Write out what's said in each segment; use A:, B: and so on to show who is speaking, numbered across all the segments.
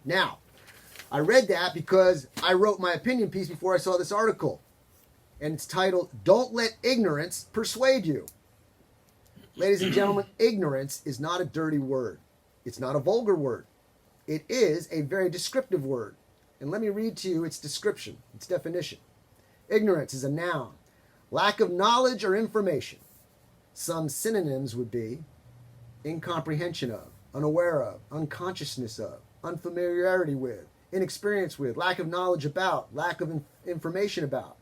A: Now, I read that because I wrote my opinion piece before I saw this article. And it's titled, Don't Let Ignorance Persuade You. Ladies and gentlemen, ignorance is not a dirty word. It's not a vulgar word. It is a very descriptive word. And let me read to you its description, its definition. Ignorance is a noun. Lack of knowledge or information. Some synonyms would be incomprehension of, unaware of, unconsciousness of, unfamiliarity with, inexperience with, lack of knowledge about, lack of information about.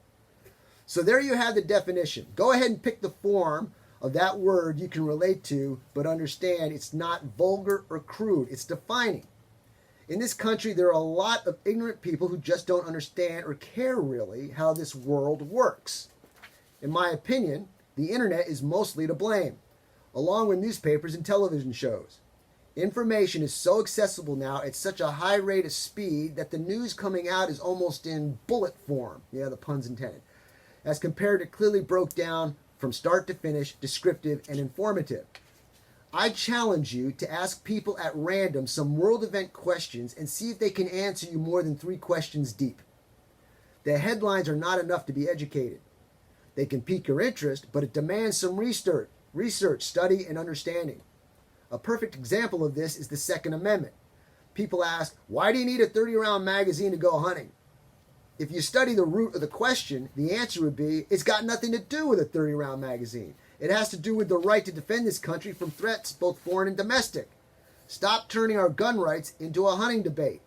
A: So there you have the definition. Go ahead and pick the form of that word you can relate to, but understand it's not vulgar or crude. It's defining. In this country, there are a lot of ignorant people who just don't understand or care really how this world works. In my opinion, the internet is mostly to blame, along with newspapers and television shows. Information is so accessible now at such a high rate of speed that the news coming out is almost in bullet form. Yeah, the pun's intended. As compared to clearly broke down from start to finish, descriptive and informative. I challenge you to ask people at random some world event questions and see if they can answer you more than 3 questions deep. The headlines are not enough to be educated. They can pique your interest, but it demands some research, study, and understanding. A perfect example of this is the Second Amendment. People ask, why do you need a 30-round magazine to go hunting? If you study the root of the question, the answer would be, it's got nothing to do with a 30-round magazine. It has to do with the right to defend this country from threats, both foreign and domestic. Stop turning our gun rights into a hunting debate.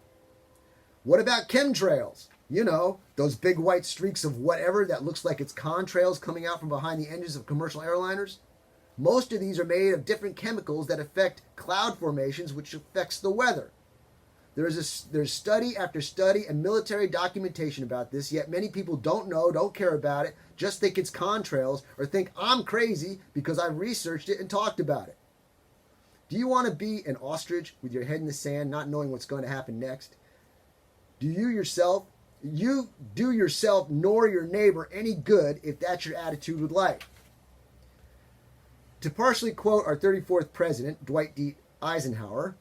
A: What about chemtrails? You know, those big white streaks of whatever that looks like it's contrails coming out from behind the engines of commercial airliners. Most of these are made of different chemicals that affect cloud formations, which affects the weather. There's study after study and military documentation about this, yet many people don't know, don't care about it, just think it's contrails, or think I'm crazy because I've researched it and talked about it. Do you want to be an ostrich with your head in the sand, not knowing what's going to happen next? Do you do yourself nor your neighbor any good if that's your attitude with life? To partially quote our 34th president, Dwight D. Eisenhower,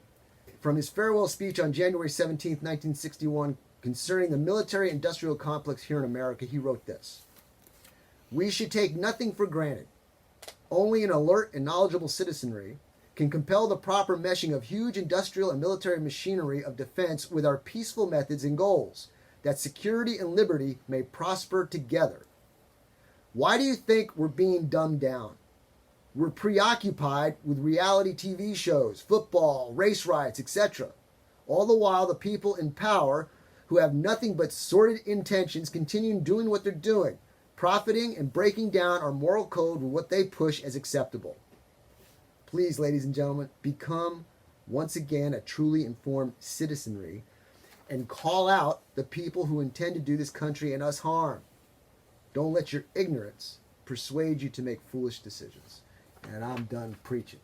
A: from his farewell speech on January 17, 1961, concerning the military-industrial complex here in America, he wrote this: "We should take nothing for granted. Only an alert and knowledgeable citizenry can compel the proper meshing of huge industrial and military machinery of defense with our peaceful methods and goals, that security and liberty may prosper together." Why do you think we're being dumbed down? We're preoccupied with reality TV shows, football, race riots, etc. All the while, the people in power who have nothing but sordid intentions continue doing what they're doing, profiting and breaking down our moral code with what they push as acceptable. Please, ladies and gentlemen, become once again a truly informed citizenry and call out the people who intend to do this country and us harm. Don't let your ignorance persuade you to make foolish decisions. And I'm done preaching.